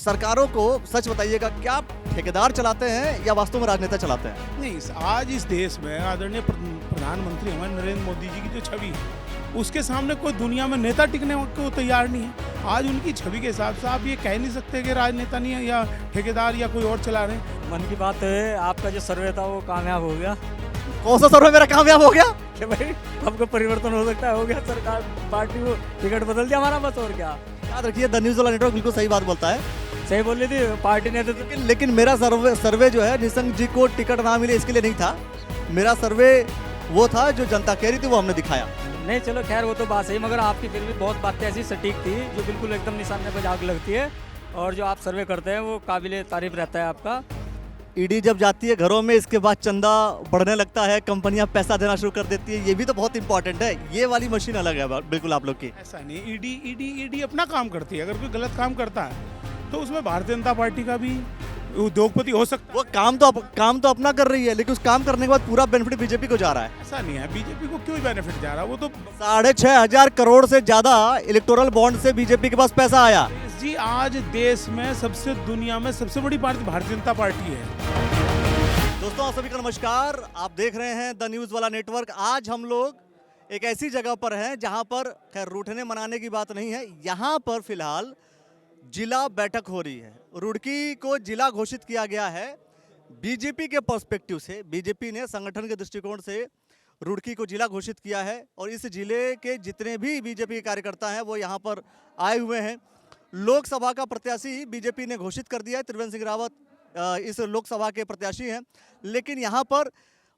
सरकारों को सच बताइएगा, क्या ठेकेदार चलाते हैं या वास्तव में राजनेता चलाते हैं? नहीं, आज इस देश में आदरणीय प्रधानमंत्री हमारे नरेंद्र मोदी जी की जो छवि है, उसके सामने कोई दुनिया में नेता टिकने को तैयार नहीं है। आज उनकी छवि के हिसाब से आप ये कह नहीं सकते कि राजनेता नहीं है या ठेकेदार या कोई और चला रहे हैं। मन की बात है, आपका जो सर्वे था वो कामयाब हो गया कौन सा सर्वे मेरा कामयाब हो गया? कि भाई हमको परिवर्तन हो सकता है, हो गया, सरकार पार्टी को टिकट बदल दिया हमारा, बस और क्या। याद रखिए, द न्यूज़ वाला नेटवर्क बिल्कुल सही बात बोलता है। सही बोल रही थी पार्टी ने तो। लेकिन मेरा सर्वे जो है निशंक जी को टिकट ना मिले इसके लिए नहीं था। मेरा सर्वे वो था जो जनता कह रही थी, वो हमने दिखाया। नहीं चलो खैर वो तो बात सही, मगर आपकी फिर भी बहुत बातें ऐसी सटीक थी जो बिल्कुल एकदम निशाने पर आग लगती है, और जो आप सर्वे करते हैं वो काबिले तारीफ रहता है आपका। ईडी जब जाती है घरों में, इसके बाद चंदा बढ़ने लगता है, कंपनियां पैसा देना शुरू कर देती है, ये भी तो बहुत इंपॉर्टेंट है। ये वाली मशीन अलग है बिल्कुल आप लोग की। ऐसा नहीं, ईडी अपना काम करती है। अगर कोई गलत काम करता है तो उसमें भारतीय जनता पार्टी का भी उद्योगपति हो सकता है। वो काम तो अपना कर रही है, लेकिन उस काम करने के बाद पूरा बेनिफिट बीजेपी को जा रहा है। ऐसा नहीं है, बीजेपी को क्यों बेनिफिट जा रहा है? वो तो 6,500 करोड़ से ज्यादा इलेक्टोरल बॉन्ड से बीजेपी के पास पैसा आया। जी, आज देश में दुनिया में सबसे बड़ी पार्टी भारतीय जनता पार्टी है। दोस्तों आप सभी का नमस्कार, आप देख रहे हैं द न्यूज़ वाला नेटवर्क। आज हम लोग एक ऐसी जगह पर हैं जहां पर खैर रूठने मनाने की बात नहीं है, यहां पर फिलहाल जिला बैठक हो रही है। रुड़की को जिला घोषित किया गया है बीजेपी के पर्सपेक्टिव से। बीजेपी ने संगठन के दृष्टिकोण से रुड़की को जिला घोषित किया है, और इस जिले के जितने भी बीजेपी के कार्यकर्ता हैं वो यहाँ पर आए हुए हैं। लोकसभा का प्रत्याशी बीजेपी ने घोषित कर दिया है, त्रिवेंद्र सिंह रावत इस लोकसभा के प्रत्याशी हैं। लेकिन यहाँ पर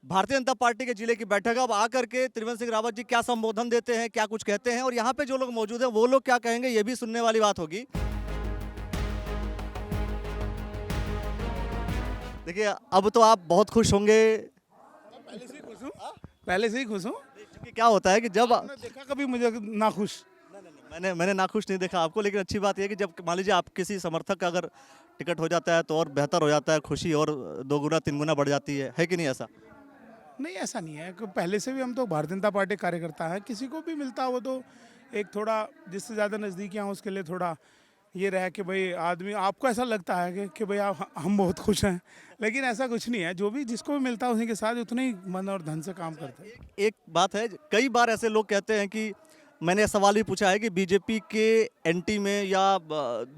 भारतीय जनता पार्टी के जिले की बैठक, अब आकर के त्रिवेंद्र सिंह रावत जी क्या संबोधन देते हैं, क्या कुछ कहते हैं, और यहाँ पे जो लोग मौजूद हैं वो लोग क्या कहेंगे, ये भी सुनने वाली बात होगी। देखिए, अब तो आप बहुत खुश होंगे। पहले से ही खुश हूँ, पहले से ही खुश हूँ। क्योंकि क्या होता है कि जब आपने देखा कभी मुझे नाखुश? मैंने नाखुश नहीं देखा आपको, लेकिन अच्छी बात यह है कि जब मान लीजिए आप किसी समर्थक का अगर टिकट हो जाता है तो और बेहतर हो जाता है, खुशी और 2 गुना 3 गुना बढ़ जाती है कि नहीं? ऐसा नहीं, ऐसा नहीं है कि पहले से भी हम तो भारतीय जनता पार्टी कार्यकर्ता हैं। किसी को भी मिलता हो तो एक थोड़ा जिससे ज़्यादा नज़दीकियाँ हों उसके लिए थोड़ा ये रहा कि भाई आदमी, आपको ऐसा लगता है कि भाई हम बहुत खुश हैं, लेकिन ऐसा कुछ नहीं है। जो भी जिसको भी मिलता है उसी के साथ उतने ही मन और धन से काम करते हैं। एक बात है, कई बार ऐसे लोग कहते हैं कि मैंने सवाल भी पूछा है कि बीजेपी के एंटी में या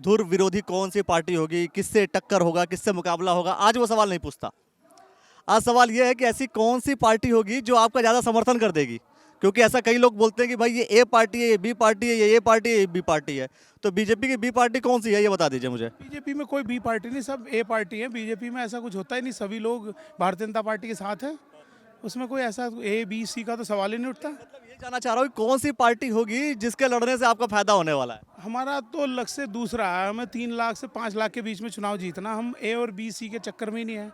धुर विरोधी कौन सी पार्टी होगी, किससे टक्कर होगा, किससे मुकाबला होगा। आज वो सवाल नहीं पूछता। आज सवाल ये है कि ऐसी कौन सी पार्टी होगी जो आपका ज़्यादा समर्थन कर देगी, क्योंकि ऐसा कई लोग बोलते हैं कि भाई ये ए पार्टी है, ये बी पार्टी है, ये ए पार्टी है, ये बी पार्टी है। तो बीजेपी की बी पार्टी कौन सी है, ये बता दीजिए मुझे। बीजेपी में कोई बी पार्टी नहीं, सब ए पार्टी है। बीजेपी में ऐसा कुछ होता ही नहीं, सभी लोग भारतीय जनता पार्टी के साथ हैं। उसमें कोई ऐसा ए बी सी का तो सवाल ही नहीं उठता। मतलब ये जानना चाह रहा हूँ कि कौन सी पार्टी होगी जिसके लड़ने से आपका फायदा होने वाला है। हमारा तो लक्ष्य दूसरा है, हमें 3 लाख से 5 लाख के बीच में चुनाव जीतना। हम ए और बी सी के चक्कर में ही नहीं है।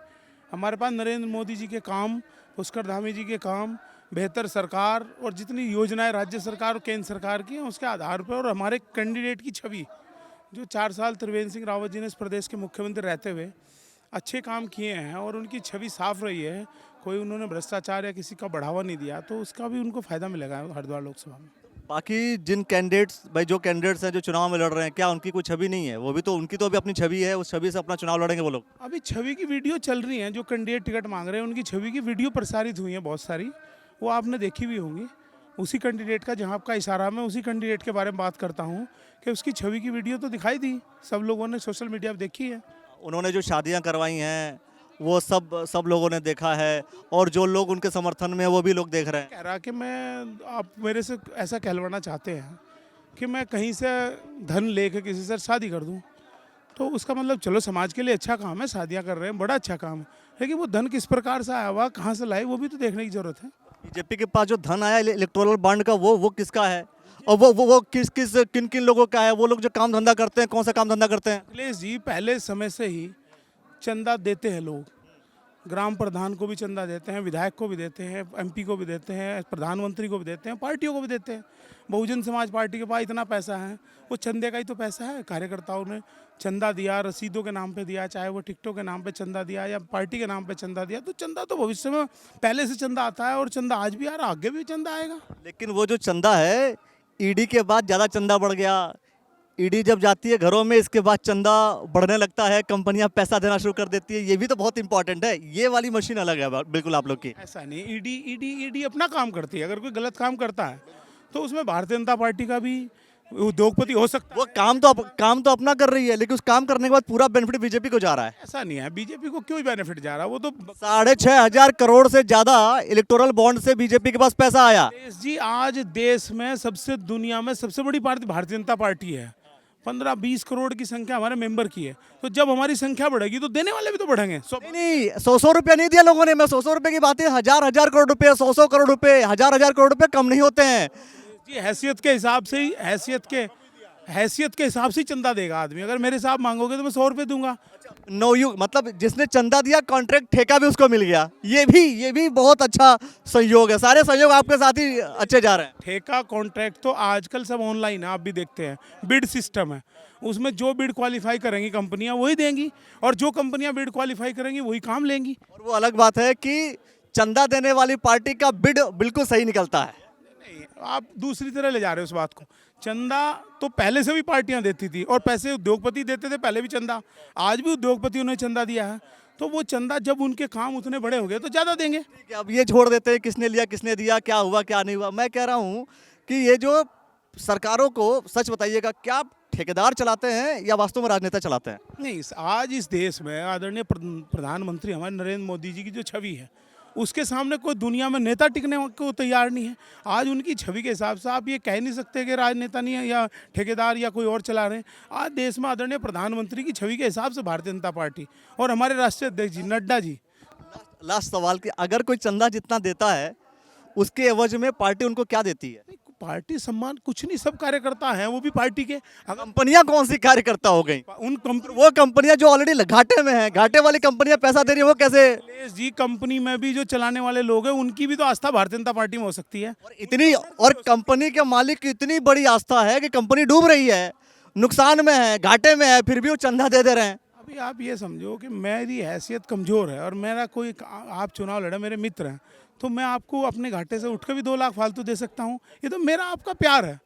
हमारे पास नरेंद्र मोदी जी के काम, पुष्कर धामी जी के काम, बेहतर सरकार और जितनी योजनाएं राज्य सरकार और केंद्र सरकार की हैं उसके आधार पर, और हमारे कैंडिडेट की छवि जो 4 साल त्रिवेंद्र सिंह रावत जी ने इस प्रदेश के मुख्यमंत्री रहते हुए अच्छे काम किए हैं और उनकी छवि साफ रही है, कोई उन्होंने भ्रष्टाचार या किसी का बढ़ावा नहीं दिया, तो उसका भी उनको फायदा मिलेगा हरिद्वार लोकसभा में। बाकी जिन कैंडिडेट्स जो कैंडिडेट्स हैं जो चुनाव में लड़ रहे हैं, क्या उनकी कोई छवि नहीं है? वो भी तो, उनकी तो अभी अपनी छवि है, उस छवि से अपना चुनाव लड़ेंगे वो लोग। अभी छवि की वीडियो चल रही है, जो कैंडिडेट टिकट मांग रहे हैं उनकी छवि की वीडियो प्रसारित हुई है बहुत सारी, वो आपने देखी भी होंगी। उसी कैंडिडेट का, जहां आपका इशारा, मैं उसी कैंडिडेट के बारे में बात करता हूं कि उसकी छवि की वीडियो तो दिखाई दी, सब लोगों ने सोशल मीडिया पर देखी है। उन्होंने जो शादियां करवाई हैं वो सब लोगों ने देखा है, और जो लोग उनके समर्थन में वो भी लोग देख रहे हैं। कह रहा कि आप मेरे से ऐसा कहलवाना चाहते हैं कि मैं कहीं से धन लेके किसी से शादी कर दूं, तो उसका मतलब चलो समाज के लिए अच्छा काम है, शादियां कर रहे हैं, बड़ा अच्छा काम है, लेकिन वो धन किस प्रकार से आया हुआ, कहाँ से लाए, वो भी तो देखने की जरूरत है। बीजेपी के पास जो धन आया इलेक्टोरल बॉन्ड का, वो किसका है, और वो किन किन लोगों का है? वो लोग जो काम धंधा करते हैं, कौन सा काम धंधा करते हैं? अखिलेश जी पहले समय से ही चंदा देते हैं लोग, ग्राम प्रधान को भी चंदा देते हैं, विधायक को भी देते हैं, एमपी को भी देते हैं, प्रधानमंत्री को भी देते हैं, पार्टियों को भी देते हैं। बहुजन समाज पार्टी के पास इतना पैसा है, वो चंदे का ही तो पैसा है। कार्यकर्ताओं ने चंदा दिया, रसीदों के नाम पे दिया, चाहे वो टिकटों के नाम पे चंदा दिया या पार्टी के नाम पे चंदा दिया, तो चंदा तो भविष्य में पहले से चंदा आता है, और चंदा आज भी आ रहा, आगे भी चंदा आएगा। लेकिन वो जो चंदा है, ईडी के बाद ज़्यादा चंदा बढ़ गया, ईडी जब जाती है घरों में, इसके बाद चंदा बढ़ने लगता है, कंपनियां पैसा देना शुरू कर देती है, ये भी तो बहुत इंपॉर्टेंट है। ये वाली मशीन अलग है बिल्कुल आप लोग की। ऐसा नहीं, ईडी अपना काम करती है। अगर कोई गलत काम करता है तो उसमें भारतीय जनता पार्टी का भी उद्योगपति हो सकता है। वो काम तो अपना कर रही है, लेकिन उस काम करने के बाद पूरा बेनिफिट बीजेपी को जा रहा है। ऐसा नहीं है, बीजेपी को क्यों बेनिफिट जा रहा है? वो तो 6,500 करोड़ से ज्यादा इलेक्टोरल बॉन्ड से बीजेपी के पास पैसा आया। देश जी, आज देश में दुनिया में सबसे बड़ी पार्टी भारतीय जनता पार्टी है। 15-20 करोड़ की संख्या हमारे मेंबर की है। तो जब हमारी संख्या बढ़ेगी तो देने वाले भी तो बढ़ेंगे। नहीं 100 रुपया नहीं दिया लोगों ने। मैं 100 रुपए की बात है, 1,000 करोड़ रुपए, 100 करोड़ रुपए, 1,000 करोड़ रुपए कम नहीं होते हैं जी। हैसियत के हिसाब से ही चंदा देगा आदमी। अगर मेरे साहब मांगोगे तो मैं 100 रुपये दूंगा। नो यू मतलब जिसने चंदा दिया कॉन्ट्रैक्ट ठेका भी उसको मिल गया। ये भी बहुत अच्छा संयोग है। सारे संयोग आपके साथ ही अच्छे जा रहे हैं। ठेका कॉन्ट्रैक्ट तो आजकल सब ऑनलाइन है, आप भी देखते हैं। बिड सिस्टम है, उसमें जो बिड क्वालिफाई करेंगी कंपनियां वही देंगी, और जो कंपनियां बिड क्वालिफाई करेंगी वही काम लेंगी। और वो अलग बात है कि चंदा देने वाली पार्टी का बिड बिल्कुल सही निकलता है। नहीं, आप दूसरी तरह ले जा रहे हो उस बात को। चंदा तो पहले से भी पार्टियां देती थी, और पैसे उद्योगपति देते थे पहले भी चंदा। आज भी उद्योगपतियों ने चंदा दिया है। तो वो चंदा जब उनके काम उतने बड़े हो गए तो ज़्यादा देंगे। ठीक है, अब ये छोड़ देते हैं किसने लिया किसने दिया, क्या हुआ क्या नहीं हुआ। मैं कह रहा हूँ कि ये जो सरकारों को सच बताइएगा, क्या ठेकेदार चलाते हैं या वास्तव में राजनेता चलाते हैं? नहीं, आज इस देश में आदरणीय प्रधानमंत्री हमारे नरेंद्र मोदी जी की जो छवि है, उसके सामने कोई दुनिया में नेता टिकने को तैयार नहीं है। आज उनकी छवि के हिसाब से आप ये कह नहीं सकते कि राजनेता नहीं है या ठेकेदार या कोई और चला रहे हैं। आज देश में आदरणीय प्रधानमंत्री की छवि के हिसाब से भारतीय जनता पार्टी और हमारे राष्ट्रीय अध्यक्ष जी नड्डा जी। लास्ट सवाल कि अगर कोई चंदा जितना देता है उसके एवज में पार्टी उनको क्या देती है? पार्टी सम्मान कुछ नहीं, सब कार्यकर्ता हैं वो भी पार्टी के। कंपनियां कौन सी कार्यकर्ता हो गई? वो कंपनियां जो ऑलरेडी घाटे में हैं, घाटे वाली कंपनियां पैसा दे रही है, वो कैसे? जी, कंपनी में भी जो चलाने वाले लोग हैं उनकी भी तो आस्था भारतीय जनता पार्टी में हो सकती है। और कंपनी के मालिक की इतनी बड़ी आस्था है कि कंपनी डूब रही है, नुकसान में है, घाटे में है, फिर भी वो चंदा दे रहे हैं। अभी आप ये समझो कि मेरी हैसियत कमज़ोर है और मेरा कोई, आप चुनाव लड़े, मेरे मित्र हैं, तो मैं आपको अपने घाटे से उठकर भी 2 लाख फालतू दे सकता हूँ। ये तो मेरा आपका प्यार है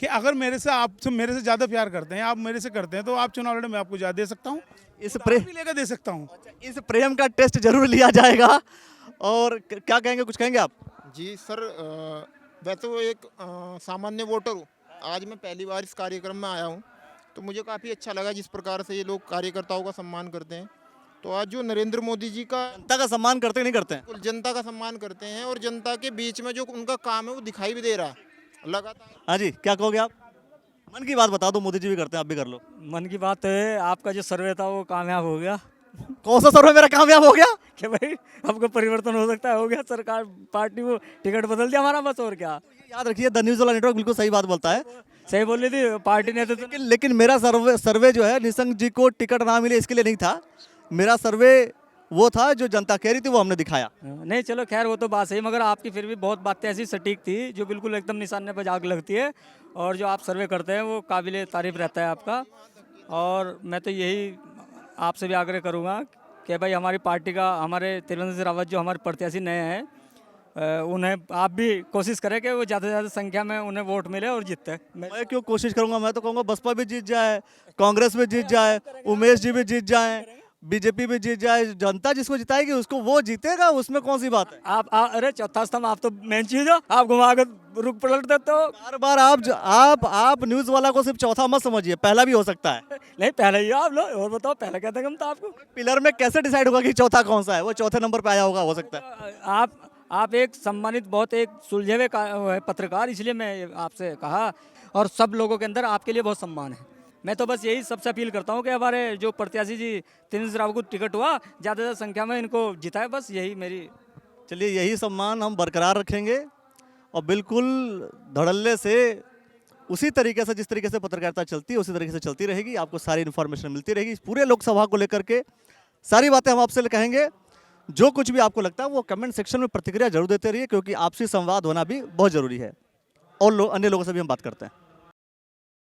कि अगर मेरे से ज़्यादा प्यार करते हैं, आप मेरे से करते हैं, तो आप चुनाव लड़े, मैं आपको ज़्यादा दे सकता हूँ। इस प्रेम भी लेकर दे सकता हूँ। इस प्रेम का टेस्ट जरूर लिया जाएगा। और क्या कहेंगे, कुछ कहेंगे आप? जी सर, मैं तो एक सामान्य वोटर हूँ। आज मैं पहली बार इस कार्यक्रम में आया हूँ, तो मुझे काफ़ी अच्छा लगा जिस प्रकार से ये लोग कार्यकर्ताओं का सम्मान करते हैं। तो आज जो नरेंद्र मोदी जी का जनता का सम्मान करते नहीं करते हैं? बिल्कुल जनता का सम्मान करते हैं, और जनता के बीच में जो उनका काम है वो दिखाई भी दे रहा है लगातार। हाँ जी, क्या कहोगे आप? मन की बात बता दो, मोदी जी भी करते हैं, आप भी कर लो। मन की बात है, आपका जो सर्वे था वो कामयाब हो गया। कौन सा सर्वे मेरा कामयाब हो गया? कि भाई आपको परिवर्तन हो सकता है, हो गया, सरकार पार्टी वो टिकट बदल दिया हमारा, बस और क्या। याद रखिए, द न्यूज़ वाला नेटवर्क बिल्कुल सही बात बोलता है। सही बोल रही थी पार्टी ने तो। लेकिन मेरा सर्वे जो है निशंक जी को टिकट ना मिले इसके लिए नहीं था। मेरा सर्वे वो था जो जनता कह रही थी, वो हमने दिखाया। नहीं चलो खैर, वो तो बात सही, मगर आपकी फिर भी बहुत बातें ऐसी सटीक थी जो बिल्कुल एकदम निशाने पर आग लगती है। और जो आप सर्वे करते हैं वो काबिले तारीफ रहता है आपका। और मैं तो यही आपसे भी आग्रह करूँगा कि भाई हमारी पार्टी का, हमारे त्रिवेंद्र सिंह रावत जो हमारे प्रत्याशी नए हैं, उन्हें आप भी कोशिश करें कि वो ज़्यादा से ज़्यादा संख्या में उन्हें वोट मिले और जीते। मैं क्यों कोशिश करूंगा? मैं तो कहूँगा बसपा भी जीत जाए, कांग्रेस भी जीत जाए, उमेश जी भी जीत जाए, बीजेपी भी जीत जाए। जनता जिसको जिताएगी उसको वो जीतेगा, उसमें कौन सी बात है? अरे चौथा स्तंभ आप तो मेन चीज हो, आप घुमा कर रुक पलट देते हो। बार बार आप न्यूज़ वाला को सिर्फ चौथा मत समझिए, पहला भी हो सकता है। नहीं पहले ही आप लो, और बताओ पहले क्या था, हम तो आपको पिलर में कैसे डिसाइड होगा कि चौथा कौन सा है? वो चौथे नंबर पे आया होगा, हो सकता है। आप एक सम्मानित, बहुत एक सुलझे हुए पत्रकार, इसलिए मैं आपसे कहा, और सब लोगों के अंदर आपके लिए बहुत सम्मान है। मैं तो बस यही सबसे अपील करता हूँ कि हमारे जो प्रत्याशी जी त्रिवेंद्र सिंह रावत को टिकट हुआ, ज़्यादा से ज़्यादा संख्या में इनको जिताए, बस यही मेरी। चलिए, यही सम्मान हम बरकरार रखेंगे और बिल्कुल धड़ल्ले से उसी तरीके से, जिस तरीके से पत्रकारिता चलती है उसी तरीके से चलती रहेगी। आपको सारी इन्फॉर्मेशन मिलती रहेगी। पूरे लोकसभा को लेकर के सारी बातें हम आपसे कहेंगे। जो कुछ भी आपको लगता है वो कमेंट सेक्शन में प्रतिक्रिया जरूर देते रहिए, क्योंकि आपसी संवाद होना भी बहुत ज़रूरी है। और अन्य लोगों से भी हम बात करते हैं।